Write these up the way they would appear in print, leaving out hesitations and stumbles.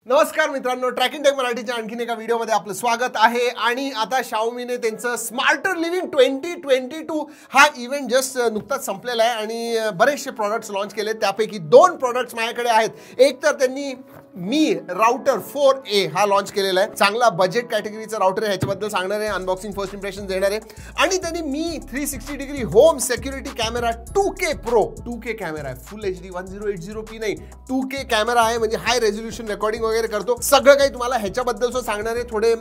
नमस्कार मित्रांनो, tracking take मराठीच्या आणखीन एका व्हिडिओमध्ये आपलं स्वागत आहे. आणि आता Xiaomiने त्यांचं स्मार्टर लिव्हिंग 2022 हा इव्हेंट जस्ट नुकताच संपलेला आहे आणि बरेचसे प्रॉडक्ट्स लॉन्च केले. त्यापैकी 2 प्रॉडक्ट्स माझ्याकडे आहेत. एक तर त्यांनी मी राउटर 4A हा लॉन्च केलेला आहे. चांगला बजेट कॅटेगरीचा राउटर आहे, ह्याच्याबद्दल सांगणार आहे, अनबॉक्सिंग फर्स्ट इम्प्रेशन देणार आहे. आणि त्यांनी मी 360 degree home security camera 2K pro 2K camera आहे, फुल HD 1080p नाही, 2K कॅमेरा आहे, म्हणजे हाय रेझोल्युशन रेकॉर्डिंग वगैरे करतो. सगळं काही तुम्हाला ह्याच्याबद्दल सांगणार आहे, थोडे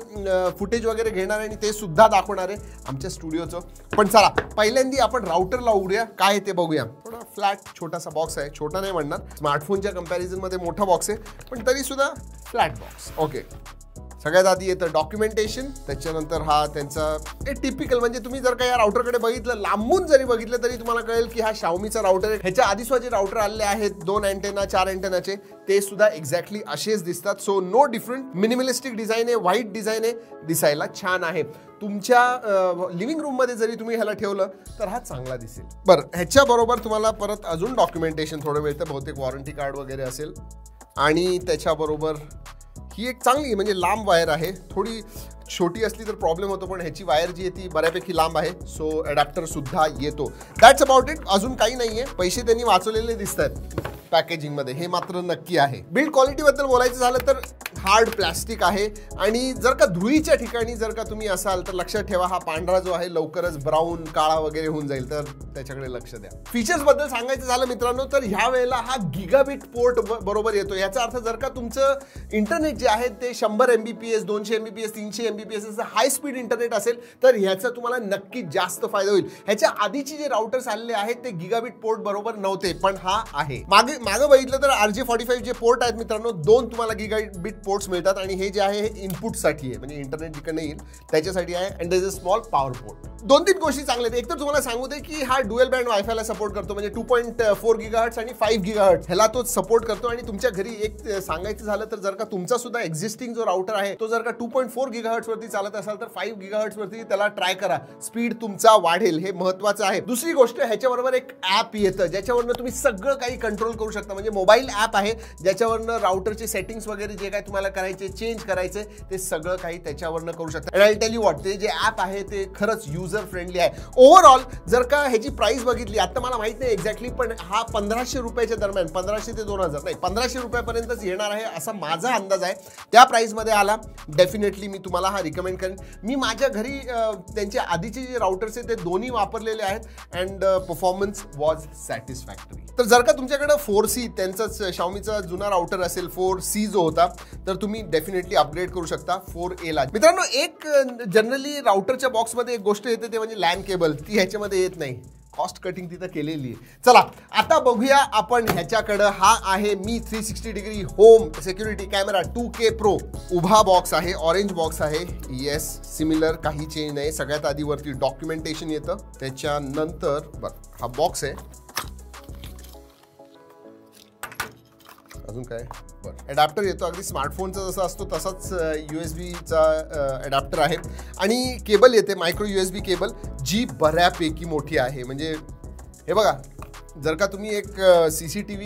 फुटेज वगैरे घेणार आहे आणि ते सुद्धा दाखवणार आहे आमच्या स्टुडिओचं. पण चला पहिल्यांदा आपण राउटरला उघडूया, काय ते बघूया. थोडा फ्लॅट छोटासा बॉक्स आहे, छोटा नाही म्हणणार, स्मार्टफोनच्या कंपॅरिझन मध्ये मोठा बॉक्स आहे, पण तरी सुद्धा फ्लॅट बॉक्स. ओके, सगळ्यात आधी येतं डॉक्युमेंटेशन, त्याच्यानंतर हा त्यांचा टिपिकल, म्हणजे तुम्ही जर का या राउटरकडे बघितलं, लांबून जरी बघितलं तरी तुम्हाला कळेल की हा Xiaomiचा राउटर आहे. ह्याच्या आधी जे राउटर आलेले आहेत 2 अँटेना 4 अँटेनाचे, ते सुद्धा एक्झॅक्टली असेच दिसतात. So no different, minimalistic design आहे, व्हाईट डिझाईन आहे, दिसायला छान आहे. तुमच्या लिव्हिंग रूम मध्ये जरी तुम्ही ह्याला ठेवलं तर हा चांगला दिसेल. बरं, ह्याच्या बरोबर तुम्हाला परत अजून डॉक्युमेंटेशन थोडं मिळतं, बहुतेक वॉरंटी कार्ड वगैरे असेल. आणि त्याच्याबरोबर ही एक चांगली, म्हणजे लांब वायर आहे, थोडी छोटी असली तर प्रॉब्लेम होतो, पण ह्याची वायर जी आहे ती बऱ्यापैकी लांब आहे. सो अडॅप्टर सुद्धा येतो. That's about it. अजून काही नाहीये. पैसे त्यांनी वाचवलेले दिसतात पॅकेजिंग मध्ये, हे मात्र नक्की आहे. बिल्ड क्वालिटी बद्दल बोलायचं झालं तर हार्ड प्लास्टिक आहे, आणि जर का धुळीच्या ठिकाणी जर का तुम्ही असाल तर लक्षात ठेवा, हा पांढरा जो आहे लवकरच ब्राऊन काळा वगैरे होऊन जाईल, तर त्याच्याकडे लक्ष द्या. फीचर्स बद्दल सांगायचं झालं मित्रांनो, तर ह्या वेळेला हा गिगाबिट पोर्ट बरोबर येतो. याचा अर्थ जर का तुमचं इंटरनेट जे आहे ते 100 MBps 200 MBps 300 MBps असं हाय स्पीड इंटरनेट असेल तर ह्याचा तुम्हाला नक्की जास्त फायदा होईल. ह्याच्या आधीची जे राउटर्स आलेले आहेत ते गिगाबिट पोर्ट बरोबर नव्हते, पण हा आहे. मागे बघितलं तर RJ45 जे पोर्ट आहेत मित्रांनो, 2 तुम्हाला गिगाबिट पोर्ट्स मिळतात, आणि हे जे आहे हे इनपुटसाठी आहे, म्हणजे इंटरनेट जिकडे येईल त्याच्यासाठी आहे. And there is a small power port. 2-3 गोष्टी चांगल्या आहेत. एक तर तुम्हाला सांगू दे की हा ड्युअल बँड वायफायला सपोर्ट करतो, म्हणजे 2.4 GHz आणि 5 GHz ह्याला तो सपोर्ट करतो. आणि तुमच्या घरी एक सांगायचं झालं तर जर का तुमचा सुद्धा एक्झिस्टिंग जो राउटर आहे तो जर का 2.4 GHz वरती चालत असाल तर 5 GHz वरती त्याला ट्राय करा, स्पीड तुमचा वाढेल, हे महत्त्वाचं आहे. दुसरी गोष्ट, ह्याच्याबरोबर एक ॲप येतं ज्याच्यावरनं तुम्ही सगळं काही कंट्रोल करू शकता, म्हणजे मोबाईल ॲप आहे ज्याच्यावरनं राउटरचे सेटिंग्स वगैरे जे काय तुम्हाला करायचे, चेंज करायचे, ते सगळं काही त्याच्यावरनं करू शकता. And I tell you what, ते जे ॲप आहे ते खरंच युजर फ्रेंडली आहे. ओव्हरऑल जर का ह्याची प्राइस बघितली, आता मला माहित नाही एक्झॅक्टली, पण हा 1500 रुपयाच्या दरम्यान, 1500 ते 2000 नाही, 1500 रुपयापर्यंतच येणार आहे असा माझा अंदाज आहे. त्या प्राइसमध्ये आला डेफिनेटली मी तुम्हाला हा रिकमेंड करेन. मी माझ्या घरी त्यांचे आधीचे जे राउटर्स आहेत ते दोन्ही वापरलेले आहेत अँड परफॉर्मन्स वॉज सॅटिस्फॅक्टरी. तर जर का तुमच्याकडे 4C त्यांचाच Xiaomiचा जुना राउटर असेल, 4C जो होता, तर तुम्ही डेफिनेटली अपग्रेड करू शकता 4A ला. मित्रांनो, एक जनरली राउटरच्या बॉक्समध्ये एक गोष्ट येते ते म्हणजे लॅन केबल, ती ह्याच्यामध्ये येत नाही. कॉस्ट कटिंग तिथं केलेली आहे. चला आता बघूया आपण ह्याच्याकडं. हा आहे मी 360 degree home security camera 2K pro. उभा बॉक्स आहे, ऑरेंज बॉक्स आहे. येस, सिमिलर, काही चेंज नाही. सगळ्यात आधी वरती डॉक्युमेंटेशन येतं, त्याच्यानंतर बरं हा बॉक्स आहे. अजून काय, बरं अडॅप्टर येतो, अगदी स्मार्टफोनचा जसा असतो तसाच USB-चा अडॅप्टर आहे. आणि केबल येते, मायक्रो USB केबल, जी बऱ्यापैकी मोठी आहे. म्हणजे हे बघा, जर का तुम्ही एक CCTV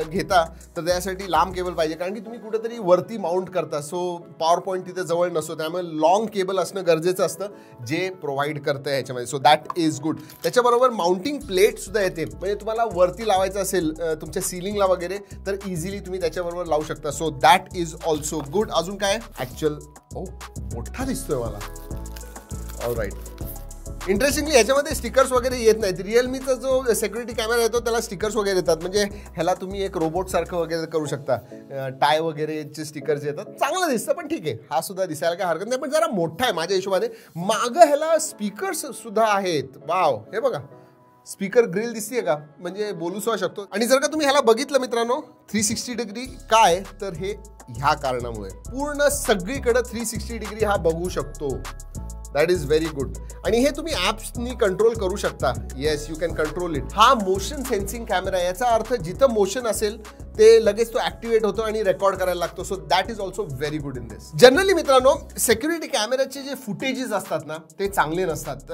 घेता तर त्यासाठी लांब केबल पाहिजे, कारण की तुम्ही कुठेतरी वरती माउंट करता, सो पॉवर पॉईंट तिथे जवळ नसतो, त्यामुळे लॉंग केबल असणं गरजेचं असतं, जे प्रोव्हाइड करतं ह्याच्यामध्ये. So that is good. त्याच्याबरोबर माउंटिंग प्लेट सुद्धा येते, म्हणजे तुम्हाला वरती लावायचं असेल तुमच्या सिलिंगला वगैरे तर इझिली तुम्ही त्याच्याबरोबर लावू शकता. So that is also good. अजून काय, ॲक्च्युअल मोठा दिसतोय मला. All right. इंटरेस्टिंगली ह्याच्यामध्ये स्टिकर्स वगैरे येत नाहीत. रिअलमीचा जो सिक्युरिटी कॅमेरा येतो त्याला स्टिकर्स वगैरे येतात, म्हणजे ह्याला तुम्ही एक रोबोट सारखं वगैरे करू शकता. टाय वगैरेचे स्टिकर्स येतात, चांगलं दिसतं. पण ठीक आहे, हा सुद्धा दिसायला काय हरकत नाही, पण जरा मोठा आहे माझ्या हिशोबाने. मागं ह्याला स्पीकर्स सुद्धा आहेत. वाव, हे बघा, स्पीकर ग्रिल दिसते का, म्हणजे बोलू सुद्धा शकतो. आणि जर का तुम्ही ह्याला बघितलं मित्रांनो, 360 डिग्री काय, तर हे ह्या कारणामुळे पूर्ण सगळीकडे 360 डिग्री हा बघू शकतो. That is very good. आणि हे तुम्ही ॲप्सनी कंट्रोल करू शकता. Yes, you can control it. हा मोशन सेन्सिंग कॅमेरा, याचा अर्थ जिथं मोशन असेल ते लगेच तो ऍक्टिव्हेट होतो आणि रेकॉर्ड करायला लागतो. So that is also very good in this. Generally मित्रांनो सिक्युरिटी कॅमेराचे जे फुटेजेस असतात ना ते चांगले नसतात.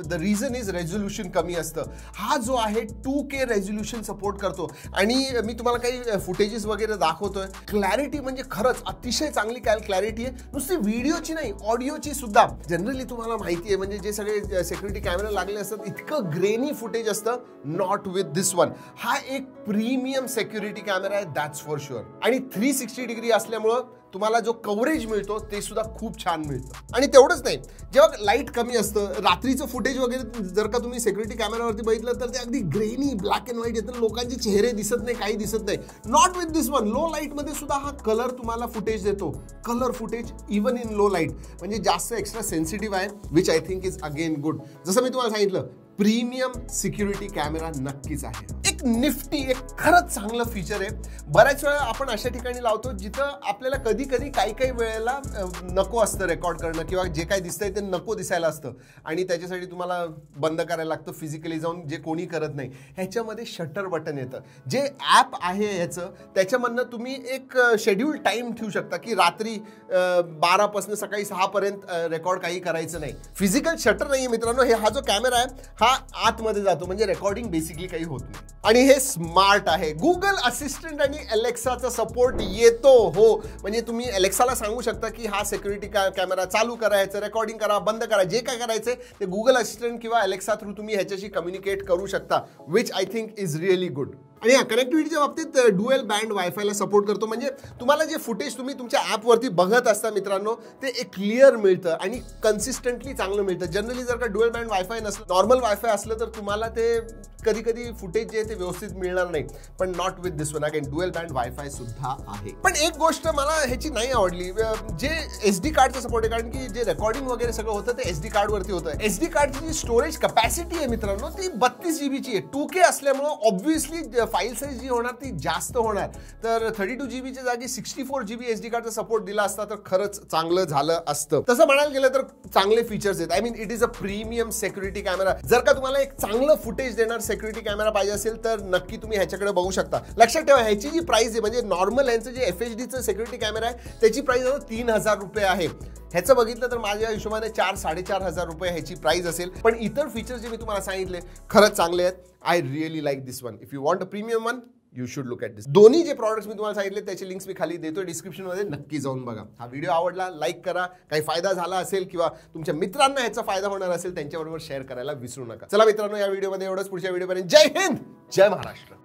द रिझन इज रेझोल्युशन कमी असतं. हा जो आहे 2K रेझोल्युशन सपोर्ट करतो आणि मी तुम्हाला काही फुटेजेस वगैरे दाखवतोय. क्लॅरिटी म्हणजे खरंच अतिशय चांगली क्लॅरिटी आहे. नुसती व्हिडिओची नाही, ऑडिओची सुद्धा. जनरली तुम्हाला माहिती आहे म्हणजे जे सगळे सिक्युरिटी कॅमेरा लागले असतात इतकं ग्रेनी फुटेज असतं. Not with this one. हा एक प्रीमियम सिक्युरिटी कॅमेरा आहे, दॅट्स फॉर शुअर. आणि 360 डिग्री असल्यामुळं तुम्हाला जो कव्हरेज मिळतो ते सुद्धा खूप छान मिळतं. आणि तेवढंच नाही, जेव्हा लाईट कमी असतं, रात्रीचं फुटेज वगैरे जर का तुम्ही सिक्युरिटी कॅमेरावरती बघितलं तर ते अगदी ग्रेनी ब्लॅक अँड व्हाईट येतं. लोकांचे चेहरे दिसत नाही, काही दिसत नाही. Not with this one. Low लाईटमध्ये सुद्धा हा कलर तुम्हाला फुटेज देतो. Colour footage even in low light, म्हणजे जास्त एक्स्ट्रा सेन्सिटिव्ह आहे, which I think is again good. जसं मी तुम्हाला सांगितलं प्रीमियम सिक्युरिटी कॅमेरा नक्कीच आहे. एक निफ्टी, एक खरंच चांगलं फीचर आहे. बऱ्याच वेळा आपण अशा ठिकाणी लावतो जिथं आपल्याला कधी कधी काही वेळेला नको असतं रेकॉर्ड करणं किंवा जे काही दिसतंय ते नको दिसायला असतं आणि त्याच्यासाठी तुम्हाला बंद करायला लागतं फिजिकली जाऊन, जे कोणी करत नाही. ह्याच्यामध्ये शटर बटन येतं. जे ॲप आहे ह्याचं त्याच्यामधनं तुम्ही एक शेड्यूल टाईम ठेवू शकता की रात्री 12 पासून सकाळी 6 पर्यंत रेकॉर्ड काही करायचं नाही. फिजिकल शटर नाही आहे मित्रांनो. हा जो कॅमेरा आहे हा आतमध्ये जातो म्हणजे रेकॉर्डिंग बेसिकली काही होत नाही. आणि हे स्मार्ट आहे. गुगल असिस्टंट आणि अलेक्साचा सपोर्ट येतो. हो, म्हणजे तुम्ही अलेक्साला सांगू शकता की हा सिक्युरिटी कॅमेरा चालू करायचं, रेकॉर्डिंग करा, बंद करा, जे काय करायचंय ते गुगल असिस्टंट किंवा अलेक्सा थ्रू तुम्ही ह्याच्याशी कम्युनिकेट करू शकता, which I think is really good. आणि या कनेक्टिव्हिटीच्या बाबतीत ड्युअल बँड वायफायला सपोर्ट करतो. म्हणजे तुम्हाला जे फुटेज तुम्ही तुमच्या ॲपवरती बघत असता मित्रांनो ते एक क्लिअर मिळतं आणि कन्सिस्टंटली चांगलं मिळतं. जनरली जर का ड्युअल बँड वायफाय नसलं, नॉर्मल वायफाय असलं तर तुम्हाला ते कधी कधी फुटेज जे आहे ते व्यवस्थित मिळणार नाही. पण not with this one. Again dual band wifi सुद्धा आहे. पण एक गोष्ट मला ह्याची नाही आवडली, जे SD कार्डचं सपोर्ट आहे. कारण की जे रेकॉर्डिंग वगैरे सगळं होतं ते SD कार्डवरती होतं. SD कार्डची जी स्टोरेज कॅपॅसिटी आहे मित्रांनो ती 32 GB ची आहे. 2K असल्यामुळं ऑब्व्हियसली फाईल साईज जी होणार ती जास्त होणार. तर 32 GB च्या जागी 64 GB SD कार्डचा सपोर्ट दिला असता तर खरंच चांगलं झालं असतं. तसं म्हणायला गेलं तर चांगले फीचर्स आहेत. I mean it is a premium security camera. जर का तुम्हाला एक चांगलं फुटेज देणार सिक्युरिटी कॅमेरा पाहिजे असेल तर नक्की तुम्ही ह्याच्याकडे बघू शकता. लक्षात ठेवा ह्याची जी प्राइस आहे म्हणजे नॉर्मल यांचं जे FHDचं सिक्युरिटी कॅमेरा आहे त्याची प्राइस 3000 रुपये आहे. ह्याचं बघितलं तर माझ्या हिशोबाने 4-4.5 रुपये ह्याची प्राइस असेल. पण इतर फीचर्स जे मी तुम्हाला सांगितले खरंच चांगले आहेत. I really like this one. If you want a premium one you should look at this. दोन्ही जे प्रॉडक्ट्स मी तुम्हाला सांगितले त्याचे लिंक्स मी खाली देतो डिस्क्रिप्शनमध्ये, नक्की जाऊन बघा. हा व्हिडिओ आवडला लाईक करा. काही फायदा झाला असेल किंवा तुमच्या मित्रांना ह्याचा फायदा होणार असेल त्यांच्याबरोबर शेअर करायला विसरू नका. चला मित्रांनो या व्हिडिओमध्ये एवढंच. पुढच्या व्हिडिओपर्यंत जय हिंद, जय महाराष्ट्र.